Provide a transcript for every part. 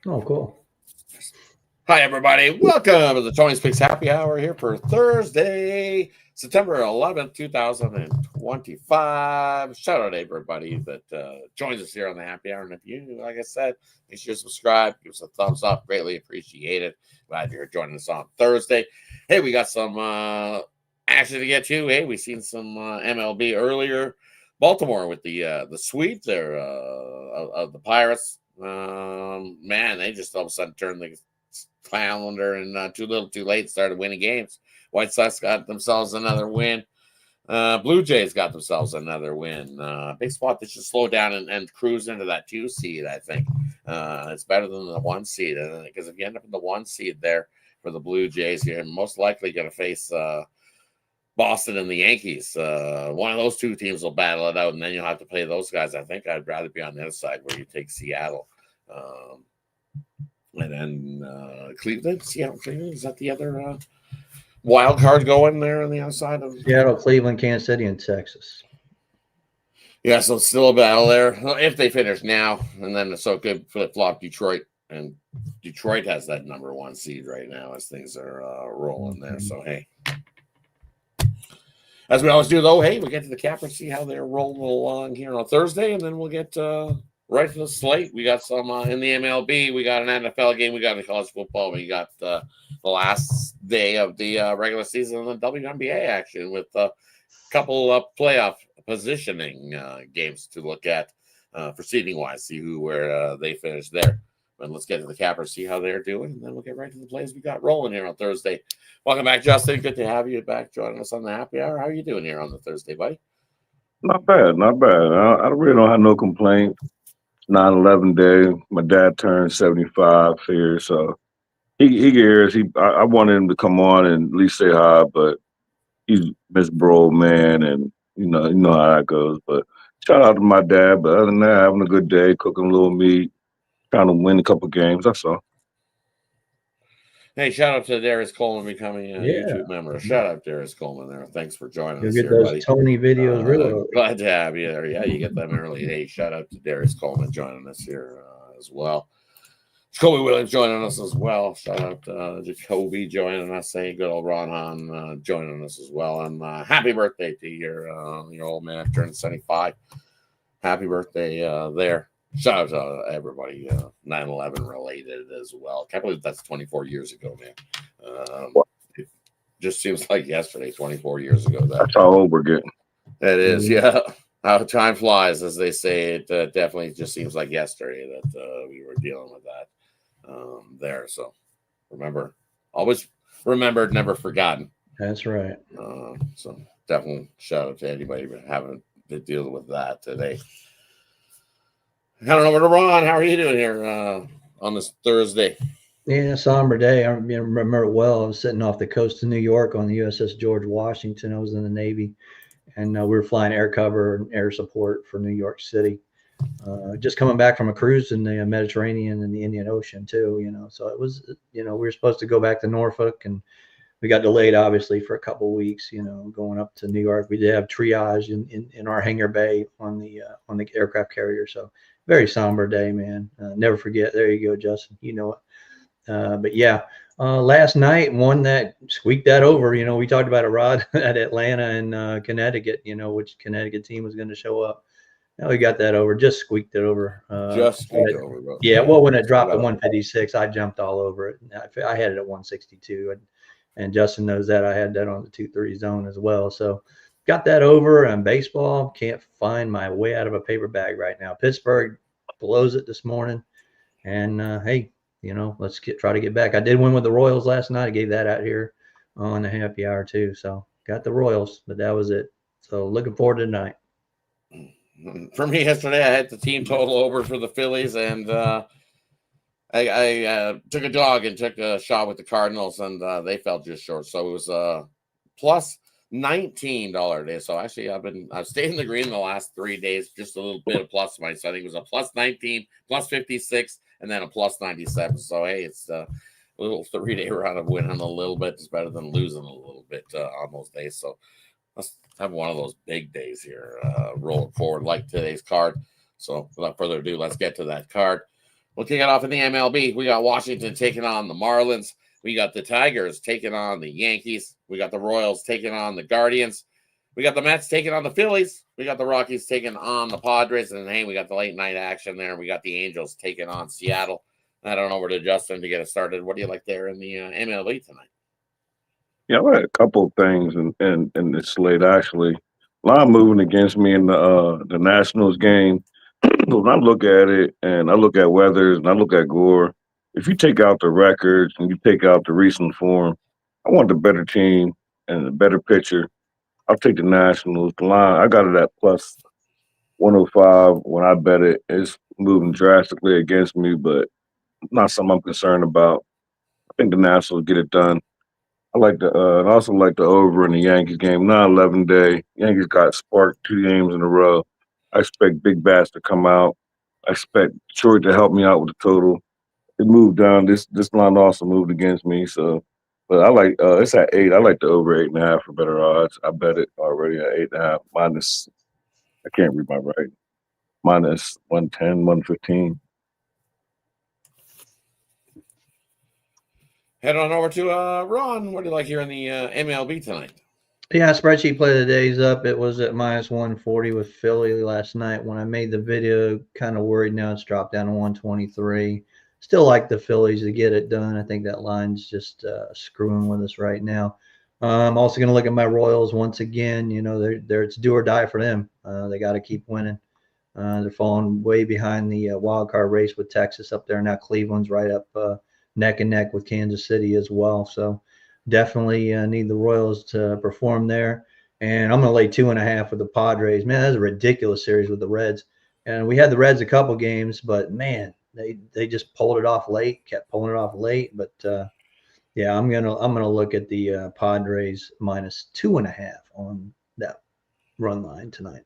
Oh, cool. Hi, everybody. Welcome to the Tony's Picks Happy Hour here for Thursday, September 11th, 2025. Shout out to everybody that joins us here on the Happy Hour. And if you, like I said, make sure you subscribe, give us a thumbs up. Greatly appreciate it. Glad you're joining us on Thursday. Hey, we got some action to get to. Hey, we seen some MLB earlier. Baltimore with the sweep there of the Pirates. Man, they just all of a sudden turned the calendar and too little too late started winning games. White Sox got themselves another win. Blue Jays got themselves another win. Big spot that should slow down and cruise into that 2 seed, I think. It's better than the 1 seed. Because if you end up in the 1 seed there for the Blue Jays, you're most likely going to face Boston and the Yankees. One of those two teams will battle it out, and then you'll have to play those guys. I think I'd rather be on the other side where you take Seattle. And then Cleveland, Seattle, Cleveland, is that the other wild card going there on the outside of Seattle, Cleveland, Kansas City, and Texas. Yeah, so it's still a battle there. If they finish now, and then so it could flip flop Detroit, and Detroit has that number 1 seed right now as things are rolling there. So hey, as we always do, though, hey, we get to the capper, see how they're rolling along here on Thursday, and then we'll get right to the slate. We got some in the MLB. We got an NFL game. We got a college football. We got the last day of the regular season and the WNBA action with a couple of playoff positioning games to look at for seeding wise. See where they finish there. But let's get to the capper, see how they're doing, and then we'll get right to the plays we got rolling here on Thursday. Welcome back, Justin. Good to have you back joining us on the happy hour. How are you doing here on the Thursday, buddy? Not bad, not bad. I really don't have no complaint. 9/11 day. My dad turned 75 here, so he cares. I wanted him to come on and at least say hi, but he's Miss Bro man, and you know how that goes. But shout out to my dad. But other than that, having a good day, cooking a little meat, trying to win a couple games. That's all. Hey, shout out to Darius Coleman becoming a Yeah. YouTube member. Shout out Darius Coleman there. Thanks for joining You'll us get here, those buddy. Tony videos real early. Glad to have you there. Yeah, you get them early. Hey, shout out to Darius Coleman joining us here as well. Jacoby Williams joining us as well. Shout out to Jacoby joining us. Hey, good old Ron Hahn joining us as well. And happy birthday to your old man turning 75. Happy birthday there. Shout out to everybody 9/11 related as well. Can't believe that's 24 years ago, man. It just seems like yesterday, 24 years ago. That's how old we're getting. It is, yeah. How time flies, as they say. It definitely just seems like yesterday that we were dealing with that there. So remember, always remembered, never forgotten. That's right. So definitely shout out to anybody having to deal with that today. I don't know where to Ron. How are you doing here on this Thursday? Yeah, somber day. I remember it well. I was sitting off the coast of New York on the USS George Washington. I was in the Navy, and we were flying air cover and air support for New York City. Just coming back from a cruise in the Mediterranean and the Indian Ocean too. So it was. We were supposed to go back to Norfolk, and we got delayed obviously for a couple of weeks. Going up to New York, we did have triage in our hangar bay on the aircraft carrier. So very somber day, man. Never forget. There you go, Justin. You know it. But yeah, last night one that squeaked that over. We talked about it, Rod, at Atlanta and Connecticut. Which Connecticut team was going to show up. Now we got that over. Just squeaked it over. Just squeaked over, bro. Yeah. Well, when it dropped to 156, I jumped all over it. I had it at 162, and Justin knows that I had that on the 2-3 zone as well. So got that over. And baseball, can't find my way out of a paper bag right now. Pittsburgh blows it this morning, and hey. Let's try to get back. I did win with the Royals last night. I gave that out here on the happy hour too. So got the Royals, but that was it. So looking forward to tonight. For me yesterday, I had the team total over for the Phillies, and I took a dog and took a shot with the Cardinals, and they fell just short. So it was plus $19 day. So actually, I've stayed in the green the last 3 days, just a little bit of plus money. So I think it was a plus 19, plus 56, and then a plus 97. So hey, it's a little 3-day run of winning a little bit is better than losing a little bit on those days. So let's have one of those big days here, rolling forward like today's card. So without further ado, let's get to that card. We'll kick it off in the MLB. We got Washington taking on the Marlins. We got the Tigers taking on the Yankees. We got the Royals taking on the Guardians. We got the Mets taking on the Phillies. We got the Rockies taking on the Padres. And hey, we got the late night action there. We got the Angels taking on Seattle. I don't know where to Justin to get us started. What do you like there in the MLB tonight? Yeah, I had a couple of things in this slate actually. A lot moving against me in the Nationals game. When I look at it and I look at Weathers and I look at Gore, if you take out the records and you take out the recent form, I want the better team and the better pitcher. I'll take the Nationals. The line, I got it at plus 105 when I bet it. It's moving drastically against me, but not something I'm concerned about. I think the Nationals get it done. I like and I also like the over in the Yankees game. 9-11 day. Yankees got sparked 2 games in a row. I expect big bats to come out. I expect Detroit to help me out with the total. It moved down. This line also moved against me. So, but I like it's at 8. I like the over 8.5 for better odds. I bet it already at 8.5 minus. I can't read my writing. Minus 110, 115. Head on over to Ron. What do you like here in the MLB tonight? Yeah, spreadsheet play of the day's up. It was at minus 140 with Philly last night. When I made the video, kind of worried now it's dropped down to 123. Still like the Phillies to get it done. I think that line's just screwing with us right now. I'm also going to look at my Royals once again. You know, they're it's do or die for them. They got to keep winning. They're falling way behind the wild card race with Texas up there. Now Cleveland's right up neck and neck with Kansas City as well. So definitely need the Royals to perform there. And I'm going to lay 2.5 with the Padres. Man, that's a ridiculous series with the Reds. And we had the Reds a couple games, but man, they just pulled it off late, kept pulling it off late. But yeah, I'm gonna look at the Padres minus 2.5 on that run line tonight.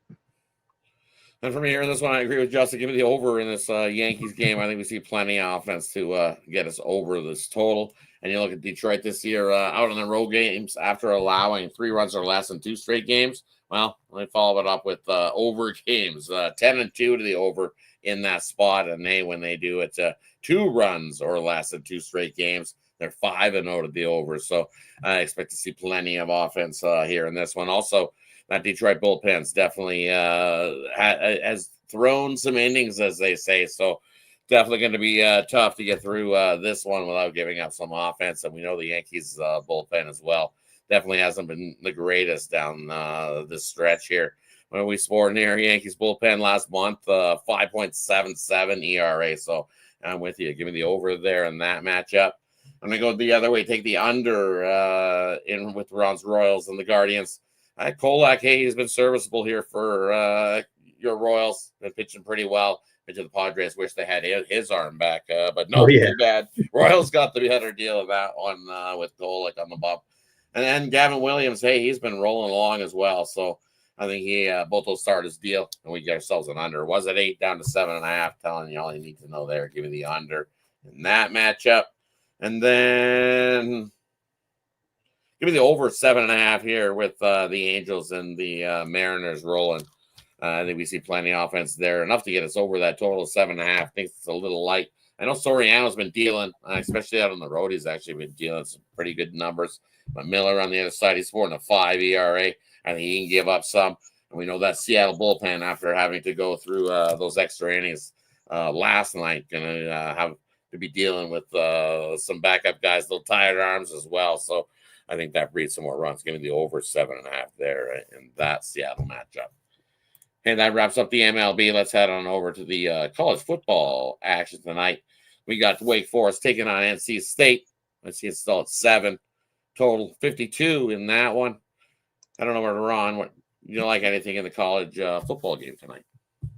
And from here in this one, I agree with Justin. Give me the over in this Yankees game. I think we see plenty of offense to get us over this total. And you look at Detroit this year out on the road games after allowing 3 runs or less in 2 straight games. Well, they follow it up with over games, 10-2 to the over in that spot. And when they do it 2 runs or less in 2 straight games, they're 5-0 to the over. So I expect to see plenty of offense here in this one. Also, that Detroit bullpen's definitely has thrown some innings, as they say. So definitely going to be tough to get through this one without giving up some offense. And we know the Yankees bullpen as well definitely hasn't been the greatest down this stretch here. When we scored near Yankees bullpen last month, 5.77 ERA. So I'm with you. Give me the over there in that matchup. I'm going to go the other way, take the under in with Ron's Royals and the Guardians. Kolak, hey, he's been serviceable here for your Royals. Been pitching pretty well. Into the Padres, wish they had his arm back, but no, too bad. Royals got the better deal of that one with Kolak on the bump. And then Gavin Williams, hey, he's been rolling along as well. So I think he both will start his deal, and we get ourselves an under. Was it 8 down to 7.5? Telling you all you need to know there. Give me the under in that matchup, and then give me the over 7.5 here with the Angels and the Mariners rolling. I think we see plenty of offense there, enough to get us over that total of 7.5. I think it's a little light. I know Soriano's been dealing, especially out on the road. He's actually been dealing some pretty good numbers. But Miller on the other side, he's scoring a 5 ERA. I think he can give up some. And we know that Seattle bullpen, after having to go through those extra innings last night, going to have to be dealing with some backup guys, little tired arms as well. So I think that breeds some more runs. Give me the over 7.5 there in that Seattle matchup. And that wraps up the MLB. Let's head on over to the college football action tonight. We got Wake Forest taking on NC State. Let's see, it's still at 7. Total 52 in that one. I don't know where to run. What you don't like anything in the college football game tonight?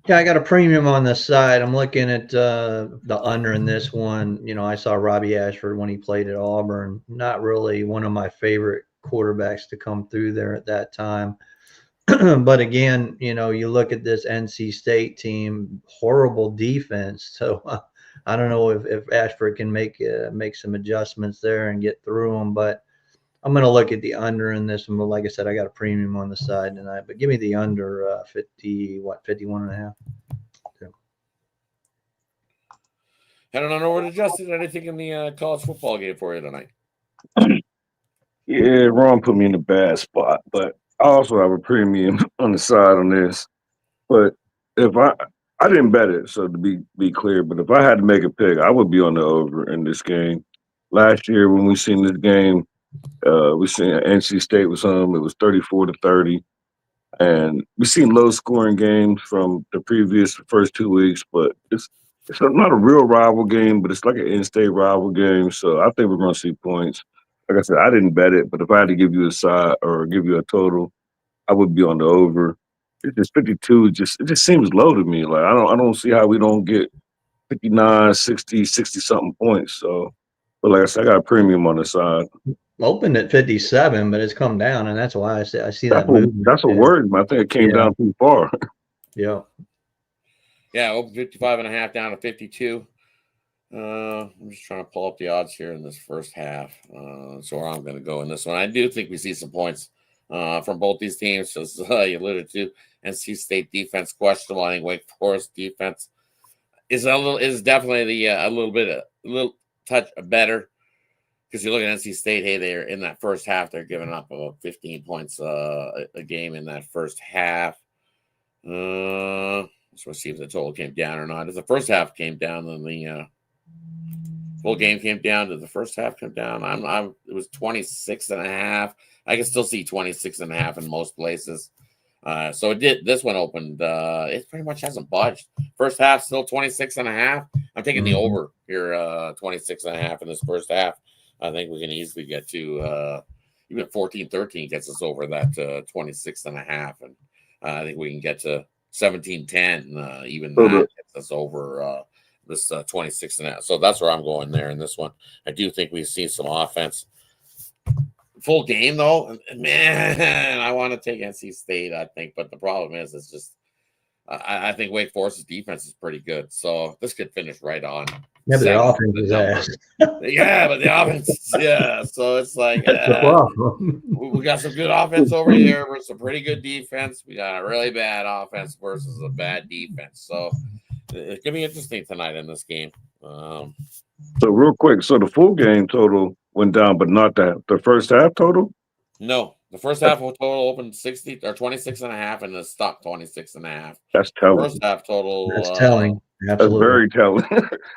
Yeah, I got a premium on the side. I'm looking at the under in this one. You know, I saw Robbie Ashford when he played at Auburn. Not really one of my favorite quarterbacks to come through there at that time. But again, you know, you look at this NC State team, horrible defense. So I don't know if Ashford can make some adjustments there and get through them. But I'm going to look at the under in this one. But like I said, I got a premium on the side tonight. But give me the under 51.5. Heading on over to Justin. Anything in the college football game for you tonight? Yeah, Ron put me in a bad spot, but I also have a premium on the side on this. But if I didn't bet it, so to be clear, but if I had to make a pick, I would be on the over in this game. Last year when we seen this game, we seen NC State was home. It was 34-30. And we've seen low scoring games from the previous first 2 weeks, but it's not a real rival game, but it's like an in-state rival game. So I think we're going to see points. Like I said, I didn't bet it, but if I had to give you a side or give you a total, I would be on the over. It's just 52. It just seems low to me. Like I don't see how we don't get 59, 60, 60 something points. So, but like I said, I got a premium on the side. Opened at 57, but it's come down, and that's why I see that movement. That's what worried me. I think it came down too far. Yeah. Yeah, open 55.5 down to 52. I'm just trying to pull up the odds here in this first half. So I'm going to go in this one. I do think we see some points from both these teams, as you alluded to. NC State defense questionable. I think Wake Forest defense is definitely a little touch better. Because you look at NC State, hey, they're in that first half, they're giving up about 15 points a game in that first half. So let's see if the total came down or not. If the first half came down, then the full game came down. Did the first half come down? It was 26.5. I can still see 26.5 in most places. So it did. This one opened. It pretty much hasn't budged. First half still 26.5. I'm taking the over here, 26.5 in this first half. I think we can easily get to even 14-13 gets us over that 26.5, and I think we can get to 17-10. Even that gets us over this 26.5. So that's where I'm going there in this one. I do think we see some offense. Full game though, man, I want to take NC State. I think, but the problem is, it's just I think Wake Forest's defense is pretty good, so this could finish right on. Yeah, but the offense is ass. Yeah, but the offense, yeah. So it's like we got some good offense over here versus some pretty good defense. We got a really bad offense versus a bad defense. So it's gonna be interesting tonight in this game. So real quick, so the full game total went down, but not the first half total? No, the first half total opened 60 or 26.5, and the stock 26.5. That's telling. First half total. That's telling. Absolutely. That's very telling.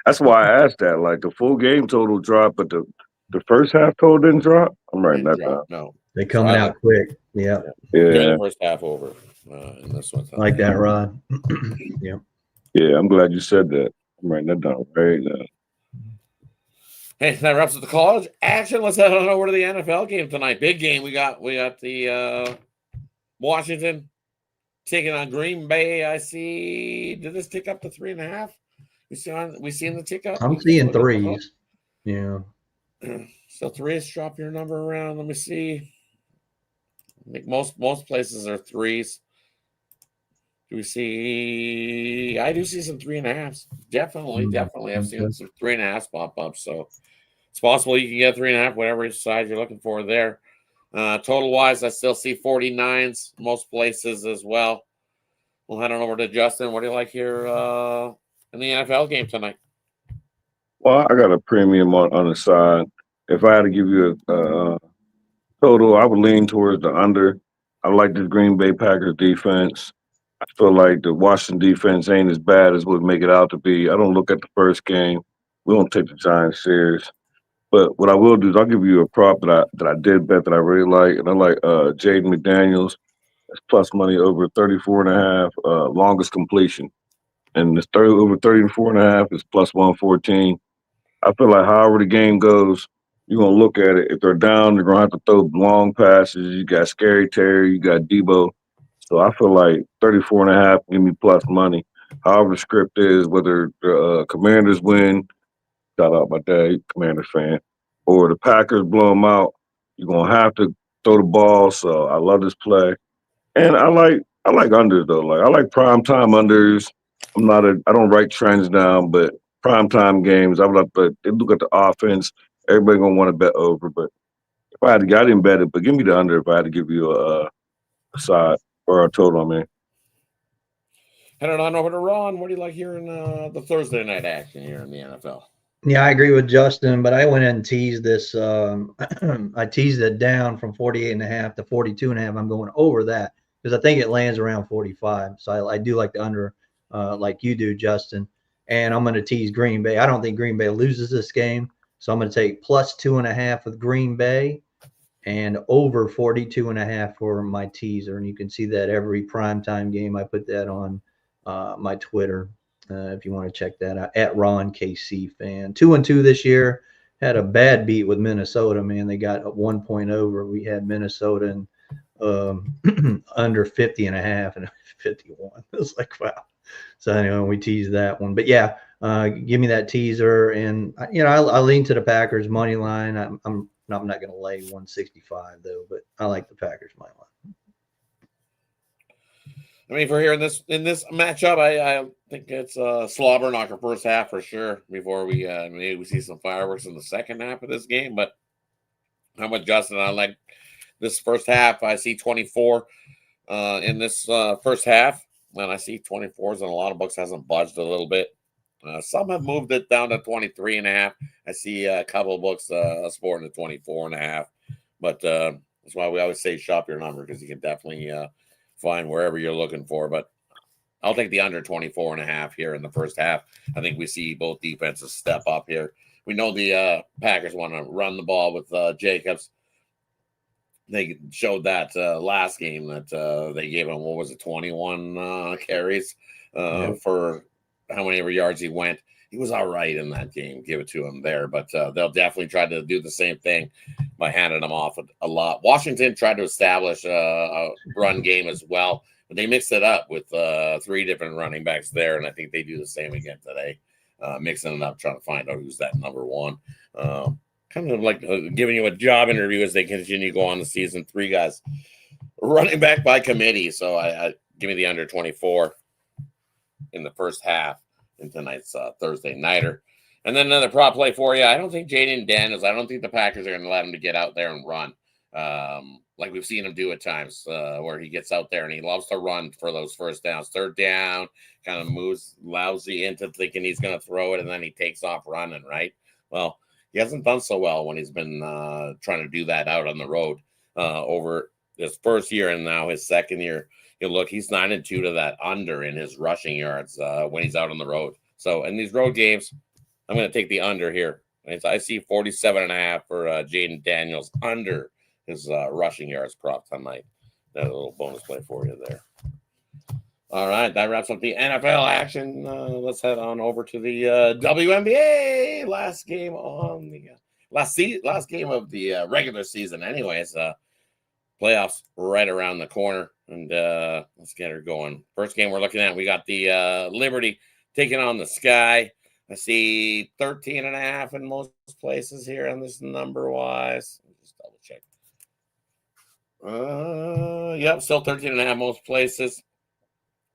That's why I asked that. Like the full game total dropped, but the first half total didn't drop. I'm writing that down. No, they're coming out quick. Yeah. The first half over. And this one's like that, Rod. Yeah. Yeah, I'm glad you said that. I'm writing that down right now. Hey, that wraps up the college action. Let's head on over to the NFL game tonight. Big game. We got the Washington taking on Green Bay. I see. Did this tick up to 3.5? We seeing the tick up? I'm seeing threes. Yeah. So threes. Drop your number around. Let me see. I think most places are threes. Do we see? I do see some 3.5s. Definitely. I've seen some 3.5s pop up. So it's possible you can get 3.5, whatever size you're looking for there. Total wise, I still see 49s most places as well. We'll head on over to Justin. What do you like here in the NFL game tonight? Well, I got a premium on the side. If I had to give you a total, I would lean towards the under. I like the Green Bay Packers defense. I feel like the Washington defense ain't as bad as what make it out to be. I don't look at the first game. We don't take the Giants serious. But what I will do is I'll give you a prop that I did bet that I really like, and I like Jaden McDaniels. That's plus money over 34.5, longest completion, and this over 34.5 is plus 114. I feel like however the game goes, you're gonna look at it. If they're down, they're gonna have to throw long passes. You got Scary Terry, you got Debo. So I feel like 34.5 give me plus money. However the script is, whether the Commanders win. Shout out my dad, Commander fan. Or the Packers blow them out, you're gonna have to throw the ball. So I love this play, and I like unders though. Like I like prime time unders. I don't write trends down, but prime time games, I would like to look at the offense. Everybody gonna want to bet over, but if I had to, I didn't bet it, but give me the under if I had to give you a side or a total. I mean. Headed on over to Ron. What do you like here in the Thursday night action here in the NFL? Yeah, I agree with Justin, but I went and teased this. I teased it down from 48.5 to 42.5. I'm going over that because I think it lands around 45. So I do like the under, like you do, Justin. And I'm going to tease Green Bay. I don't think Green Bay loses this game. So I'm going to take plus 2.5 with Green Bay and over 42.5 for my teaser. And you can see that every primetime game. I put that on my Twitter. If you want to check that out, at Ron KC fan. 2-2 this year. Had a bad beat with Minnesota, man. They got 1 point over. We had Minnesota and under 50.5 and 51. It was like, wow. So anyway, we teased that one. But yeah, give me that teaser. And I lean to the Packers money line. I'm not going to lay 165 though, but I like the Packers money line. I mean, for here in this matchup, I think it's slobber knocker first half for sure. Before we maybe we see some fireworks in the second half of this game, but I'm with Justin. I like this first half. I see 24 in this first half, and I see 24s, and a lot of books hasn't budged a little bit. Some have moved it down to 23.5. I see a couple of books sporting at 24.5, but that's why we always say shop your number because you can definitely find wherever you're looking for. But I'll take the under 24.5 here in the first half. I think we see both defenses step up here. We know the Packers want to run the ball with Jacobs. They showed that last game that they gave him, 21 carries for how many ever yards he went. He was all right in that game. Give it to him there. But they'll definitely try to do the same thing by handing him off a lot. Washington tried to establish a run game as well, but they mixed it up with 3 different running backs there, and I think they do the same again today, mixing it up, trying to find out who's that number one. Kind of like giving you a job interview as they continue to go on the season. 3 guys running back by committee. So I give me the under 24 in the first half in tonight's Thursday nighter. And then another prop play for you. I don't think Jaden Daniels, I don't think the Packers are going to let him to get out there and run like we've seen him do at times where he gets out there and he loves to run for those first downs. Third down, kind of moves lousy into thinking he's going to throw it, and then he takes off running, right? Well, he hasn't done so well when he's been trying to do that out on the road over his first year and now his second year. Look, he's 9-2 to that under in his rushing yards when he's out on the road. So in these road games, I'm going to take the under here. I see 47.5 for Jaden Daniels under his rushing yards prop tonight. That a little bonus play for you there. All right, that wraps up the NFL action. Let's head on over to the WNBA. Last game on the last game of the regular season. Anyways, playoffs right around the corner, and let's get her going. First game we're looking at, we got the Liberty taking on the Sky. I see 13.5 in most places here on this number wise. Let me just double check. Yep, still 13.5 most places.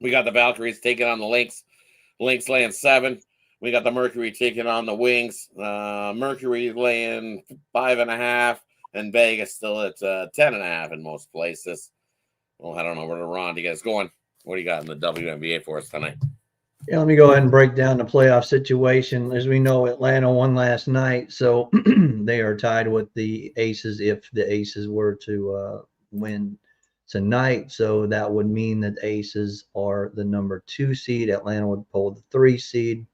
We got the Valkyries taking on the Lynx. Lynx laying 7. We got the Mercury taking on the Wings. Mercury laying 5.5. And Vegas still at 10.5 in most places. Well, I don't know where to Ron. You guys going? What do you got in the WNBA for us tonight? Yeah, let me go ahead and break down the playoff situation. As we know, Atlanta won last night, so they are tied with the Aces if the Aces were to win tonight. So that would mean that the Aces are the number 2 seed. Atlanta would pull the 3 seed.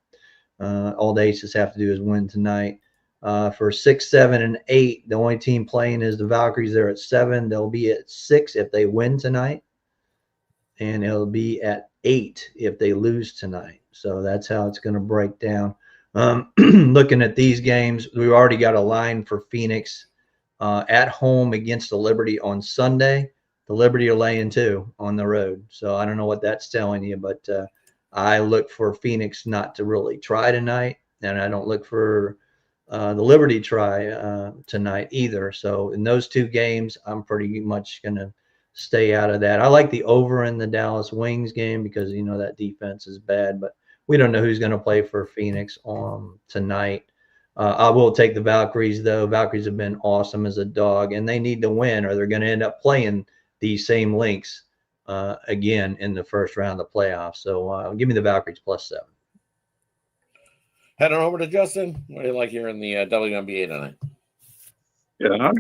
All the Aces have to do is win tonight. For 6, 7, and 8, the only team playing is the Valkyries. They're at 7. They'll be at 6 if they win tonight, and it'll be at 8 if they lose tonight. So that's how it's going to break down. Looking at these games, we've already got a line for Phoenix at home against the Liberty on Sunday. The Liberty are laying 2 on the road. So I don't know what that's telling you, but I look for Phoenix not to really try tonight, and I don't look for the Liberty try tonight either. So in those 2 games, I'm pretty much going to stay out of that. I like the over in the Dallas Wings game because, that defense is bad, but we don't know who's going to play for Phoenix on tonight. I will take the Valkyries, though. Valkyries have been awesome as a dog, and they need to win or they're going to end up playing these same Lynx again in the first round of the playoffs. So give me the Valkyries +7. Heading over to Justin. What do you like here in the WNBA tonight? Yeah,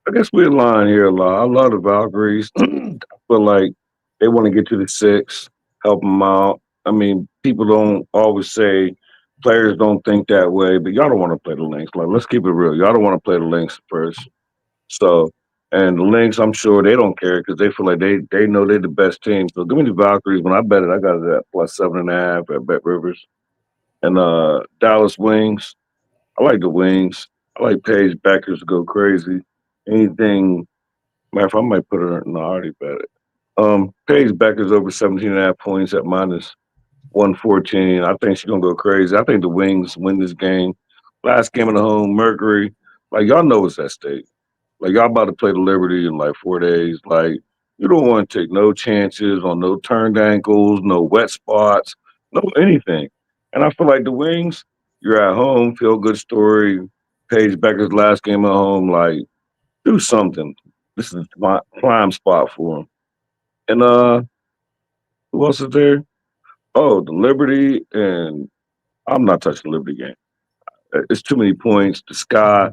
I guess we align here a lot. I love the Valkyries. I feel like they want to get to the 6, help them out. I mean, people don't always say players don't think that way, but y'all don't want to play the Lynx. Like, let's keep it real. Y'all don't want to play the Lynx first. So, and the Lynx, I'm sure they don't care because they feel like they know they're the best team. So give me the Valkyries. When I bet it, I got it at +7.5 at Bet Rivers. And Dallas Wings. I like the Wings. I like Paige Beckers to go crazy. Anything, matter of fact, I might put her, no, I already bet it. Paige Beckers over 17.5 points at -114. I think she's going to go crazy. I think the Wings win this game. Last game at home, Mercury. Like, y'all know it's at stake. Like, y'all about to play the Liberty in like 4 days. Like, you don't want to take no chances on no turned ankles, no wet spots, no anything. And I feel like the Wings, you're at home, feel good story. Paige Becker's last game at home, like, do something. This is my prime spot for them. And who else is there? Oh, the Liberty, and I'm not touching the Liberty game. It's too many points. The Sky,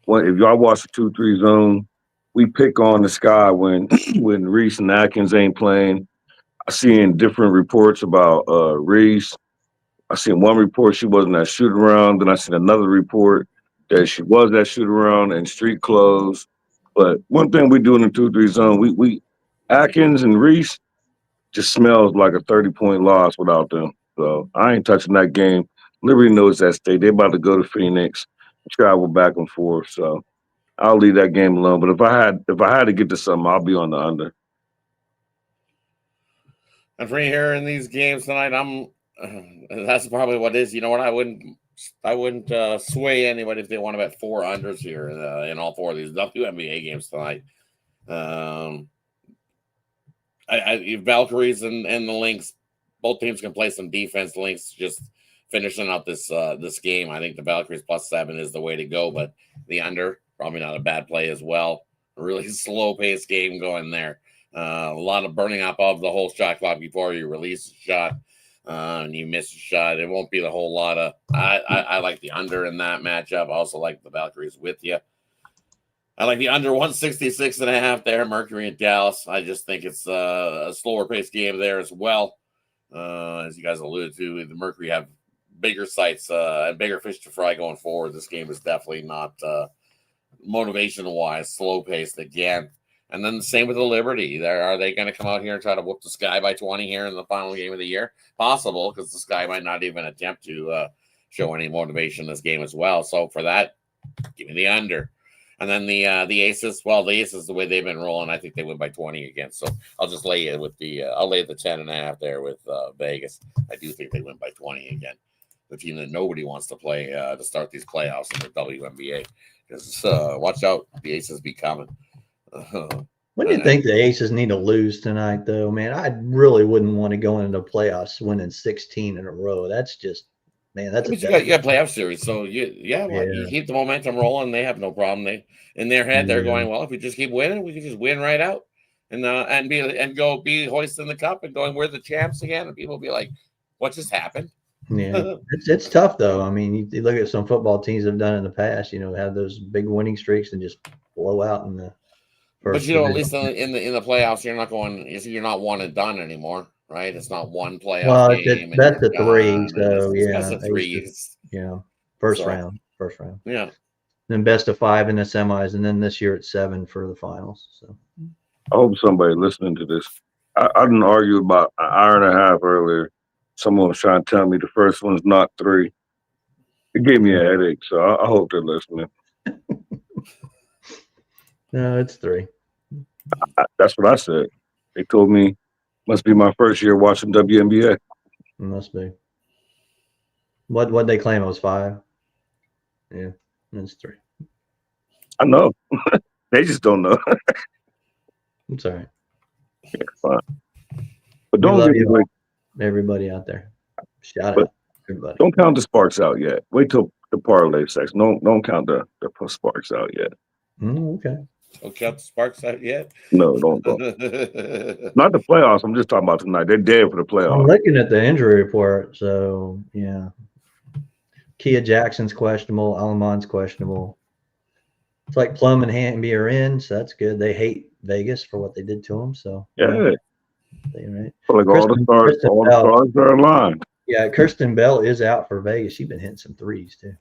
if y'all watch the 2-3 zone, we pick on the Sky when when Reese and Atkins ain't playing. I seen different reports about Reese. I seen one report she wasn't at shoot around. Then I seen another report that she was at shoot around in street clothes. But one thing we do in the 2-3 zone, we Atkins and Reese just smells like a 30-point loss without them. So I ain't touching that game. Liberty knows that state. They about to go to Phoenix, travel back and forth. So I'll leave that game alone. But if I had to get to something, I'll be on the under. And for me here in these games tonight, that's probably what it is. You know what? I wouldn't sway anybody if they want to bet 4 unders here in all 4 of these WNBA games tonight. Valkyries and the Lynx, both teams can play some defense. The Lynx just finishing up this game. I think the Valkyries +7 is the way to go, but the under, probably not a bad play as well. A really slow paced game going there. A lot of burning up of the whole shot clock before you release a shot and you miss a shot. It won't be the whole lot of. I like the under in that matchup. I also like the Valkyries with you. I like the under 166.5 there, Mercury and Dallas. I just think it's a slower paced game there as well. As you guys alluded to, the Mercury have bigger sights and bigger fish to fry going forward. This game is definitely not motivation-wise slow paced again. And then the same with the Liberty. Are they going to come out here and try to whoop the Sky by 20 here in the final game of the year? Possible, because the Sky might not even attempt to show any motivation in this game as well. So for that, give me the under. And then the Aces, well, the Aces, the way they've been rolling, I think they win by 20 again. So I'll just lay it with I'll lay the 10.5 there with Vegas. I do think they win by 20 again. The team that nobody wants to play to start these playoffs in the WNBA. Because watch out, the Aces be coming. When do you think the Aces need to lose tonight, though, man? I really wouldn't want to go into the playoffs winning 16 in a row. That's just, man, that's you got playoff series, so you keep the momentum rolling. They have no problem. They in their head they're going, well, if we just keep winning, we can just win right out and be hoisting the cup and going, we're the champs again. And people will be like, what just happened? Yeah, it's tough though. I mean, you look at some football teams have done in the past. Have those big winning streaks and just blow out in the. But at least in the playoffs, you're not one and done anymore, right? It's not one playoff game. That's the 3, so That's the 3. First round. Yeah. Then best of 5 in the semis, and then this year it's 7 for the finals. So I hope somebody listening to this. I didn't argue about an hour and a half earlier. Someone was trying to tell me the first one's not 3. It gave me a headache, so I hope they're listening. No, it's 3. That's what I said. They told me must be my first year watching WNBA. It must be. What they claim it was 5? Yeah, it's 3. I know. They just don't know. It's all right. Yeah, fine. But don't get everybody out there. Shout out, everybody. Don't count the sparks out yet. Wait till the parlay section. Don't count the sparks out yet. Okay. Don't count the Sparks out yet. No, don't. Not the playoffs. I'm just talking about tonight. They're dead for the I'm playoffs. looking at the injury report. So, yeah. Kia Jackson's questionable. Alamon's questionable. It's like Plum and Hamby are in, so that's good. They hate Vegas for what they did to them. So, Yeah. right. Like all the stars are aligned. Yeah, Kirsten Bell is out for Vegas. She's been hitting some threes too.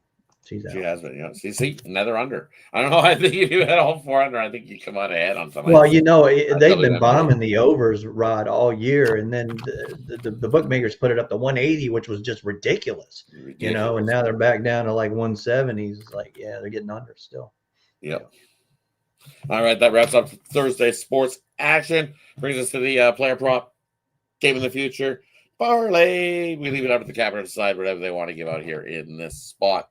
She's out. She has been. See, another under. I don't know. I think if you had all 4 under, I think you come out ahead on something. Well, they've been bombing the overs, Rod, all year, and then the bookmakers put it up to 180, which was just ridiculous. And now they're back down to like 170s. It's like, yeah, they're getting under still. Yep. All right, that wraps up Thursday sports action. Brings us to the player prop game in the future. Parlay. We leave it up to the capper to decide whatever they want to give out here in this spot.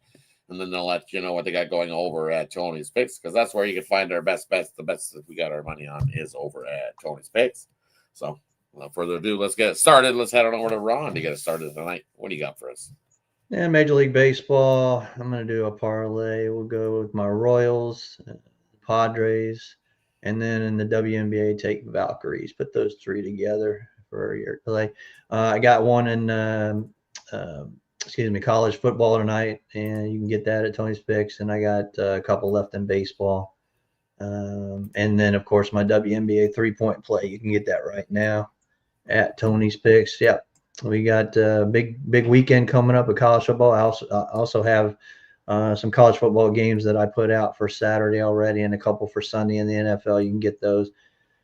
And then they'll let you know what they got going over at Tony's Picks, because that's where you can find our best bets. The best that we got our money on is over at Tony's Picks. So, without further ado, let's get it started. Let's head on over to Ron to get it started tonight. What do you got for us? Yeah, Major League Baseball. I'm going to do a parlay. We'll go with my Royals, Padres, and then in the WNBA, take Valkyries. Put those 3 together for your play. I got one in college football tonight, and you can get that at Tony's Picks. And I got a couple left in baseball. And then, of course, my WNBA 3-point play. You can get that right now at Tony's Picks. Yep. We got a big weekend coming up with college football. I also have some college football games that I put out for Saturday already and a couple for Sunday in the NFL. You can get those.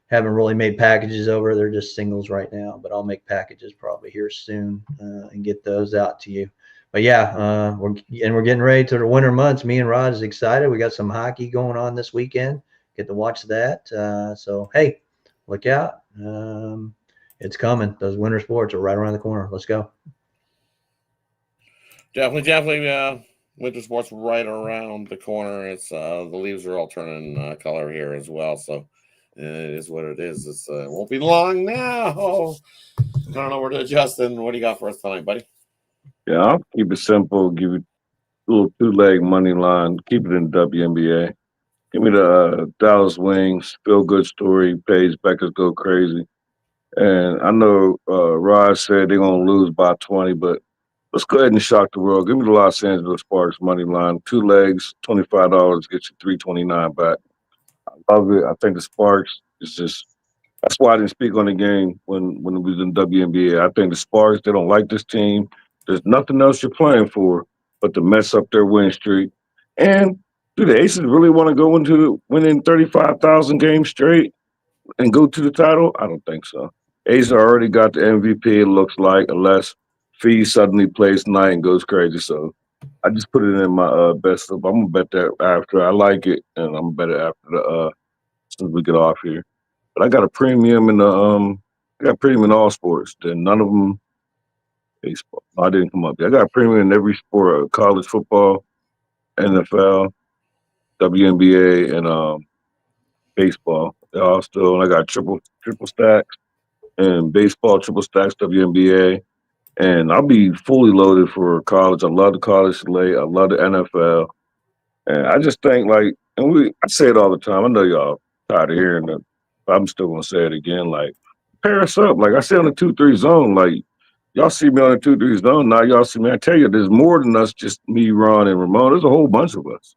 Haven't really made packages over. They're just singles right now, but I'll make packages probably here soon and get those out to you. But yeah, we're getting ready to the winter months. Me and Rod is excited. We got some hockey going on this weekend. Get to watch that. So hey, look out. It's coming. Those winter sports are right around the corner. Let's go. Definitely. Winter sports right around the corner. It's the leaves are all turning color here as well. So it is what it is. It won't be long now. Turn over to Justin. What do you got for us tonight, buddy? Yeah, I'll keep it simple. Give you a little 2-leg money line. Keep it in WNBA. Give me the Dallas Wings. Feel good story. Paige Beckers go crazy. And I know Rod said they're going to lose by 20, but let's go ahead and shock the world. Give me the Los Angeles Sparks money line. 2 legs, $25, get you $3.29 back. I love it. I think the Sparks is just – that's why I didn't speak on the game when we was in WNBA. I think the Sparks, they don't like this team. There's nothing else you're playing for but to mess up their win streak. And do the Aces really want to go into winning 35,000 games straight and go to the title? I don't think so. Aces already got the MVP, it looks like, unless Fee suddenly plays tonight and goes crazy. So I just put it in my best of. I'm going to bet that after. I like it, and I'm going to bet it after the since we get off here. But I got a premium in all sports. Then none of them baseball. I didn't come up yet. I got a premium in every sport: college football, NFL, WNBA, and baseball. They all still. I got triple stacks and baseball, triple stacks, WNBA, and I'll be fully loaded for college. I love the college slate. I love the NFL, and I just think I say it all the time. I know y'all tired of hearing it, but I'm still gonna say it again. Like, pair us up. Like I say on the 2-3 zone. Like y'all see me on the 2-3 zone. Now y'all see me. I tell you, there's more than us. Just me, Ron, and Ramon. There's a whole bunch of us.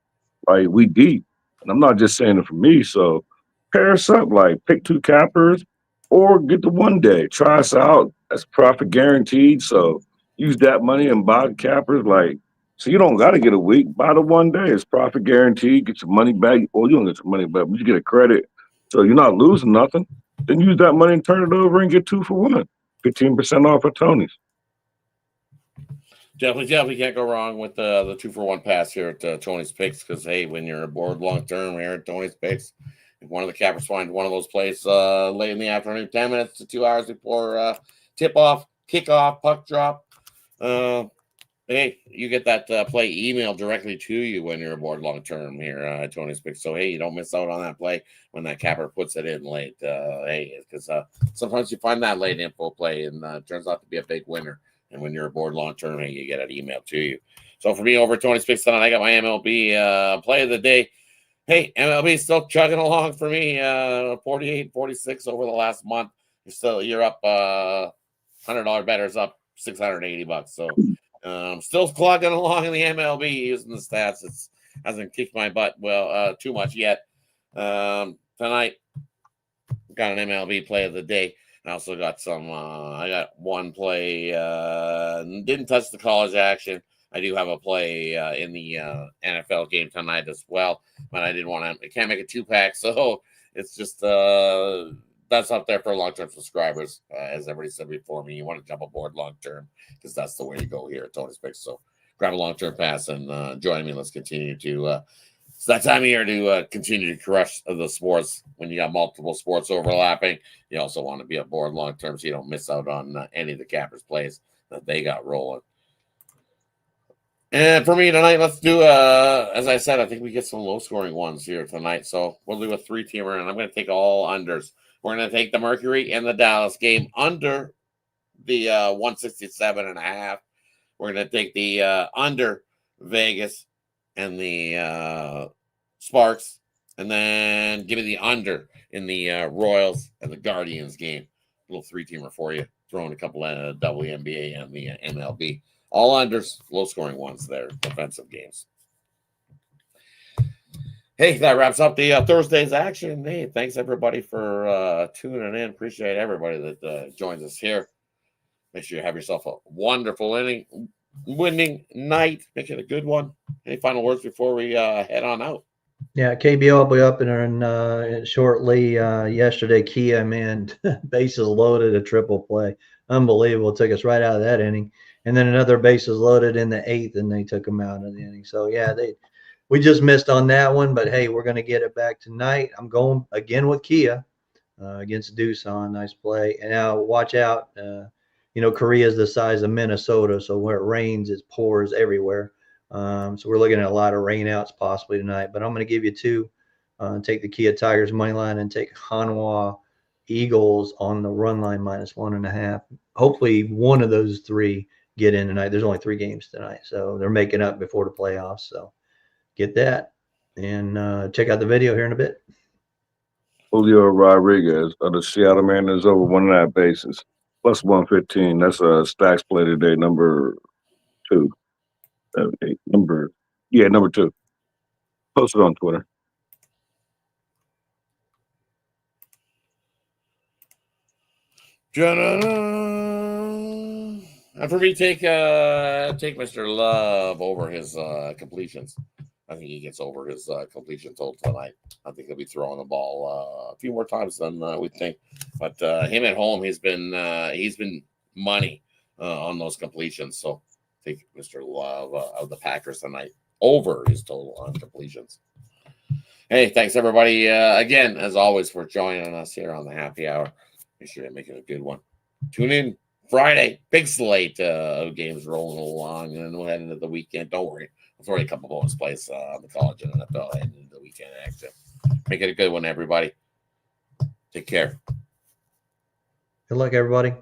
Like we deep, and I'm not just saying it for me. So pair us up. Like pick 2 cappers, or get the 1 day. Try us out. That's profit guaranteed. So use that money and buy the cappers. Like. So you don't got to get a week. Buy the 1 day. It's profit guaranteed. Get your money back. Well, you don't get your money back, but you get a credit. So you're not losing nothing. Then use that money and turn it over and get 2 for 1. 15% off at Tony's. Definitely can't go wrong with the 2-for-1 pass here at Tony's Picks, because, hey, when you're bored long term here at Tony's Picks, if one of the cappers find one of those plays late in the afternoon, 10 minutes to 2 hours before tip-off, kickoff, puck drop, hey, you get that play emailed directly to you when you're aboard long term here at Tony's Picks. So, hey, you don't miss out on that play when that capper puts it in late. Because sometimes you find that late info play and it turns out to be a big winner. And when you're aboard long term, hey, you get it emailed to you. So, for me over at Tony's Picks tonight, I got my MLB play of the day. Hey, MLB is still chugging along for me. 48, 46 over the last month. You're up. $100 betters up $680. So still plugging along in the MLB using the stats. It hasn't kicked my butt too much yet. Tonight got an MLB play of the day. I also got I got one play, didn't touch the college action. I do have a play in the NFL game tonight as well, but I can't make a 2-pack. So it's just, that's up there for long-term subscribers. As everybody said before me, you want to jump aboard long-term because that's the way to go here at Tony's Picks. So grab a long-term pass and join me. Let's continue to, it's that time of year to continue to crush the sports. When you got multiple sports overlapping, you also want to be aboard long-term so you don't miss out on any of the Cappers plays that they got rolling. And for me tonight, let's do, as I said, I think we get some low-scoring ones here tonight. So we'll do a 3-teamer, and I'm going to take all unders. We're going to take the Mercury and the Dallas game under the 167.5. We're going to take the under Vegas and the Sparks, and then give me the under in the Royals and the Guardians game. A little 3-teamer for you. Throwing a couple of WNBA and the MLB. All unders, low-scoring ones there, defensive games. Hey, that wraps up the Thursday's action. Hey, thanks, everybody, for tuning in. Appreciate everybody that joins us here. Make sure you have yourself a wonderful winning night. Make it a good one. Any final words before we head on out? Yeah, KBO will be up in shortly. Yesterday, Kia, man, bases loaded, a triple play. Unbelievable. Took us right out of that inning. And then another bases loaded in the 8th, and they took them out of the inning. So, yeah, we just missed on that one. But, hey, we're going to get it back tonight. I'm going again with Kia against Doosan. Nice play. And now watch out. Korea is the size of Minnesota, so where it rains, it pours everywhere. So we're looking at a lot of rainouts possibly tonight. But I'm going to give you 2. Take the Kia Tigers money line and take Hanwha Eagles on the run line -1.5. Hopefully one of those 3 get in tonight. There's only 3 games tonight, so they're making up before the playoffs. So get that and check out the video here in a bit. Julio Rodriguez of the Seattle Mariners over 1.5 bases, +115. That's a stacks play today, number 2. Number 2. Post it on Twitter. And for me, take Mr. Love over his completions. I think he gets over his completion total tonight. I think he'll be throwing the ball a few more times than we think. But him at home, he's been money on those completions. So take Mr. Love of the Packers tonight over his total on completions. Hey, thanks everybody again, as always, for joining us here on the Happy Hour. Make sure to make it a good one. Tune in Friday, big slate of games rolling along, and then we'll head into the weekend. Don't worry, I'll throw you a couple bonus plays on the college and NFL heading into the weekend action. Make it a good one, everybody. Take care. Good luck, everybody.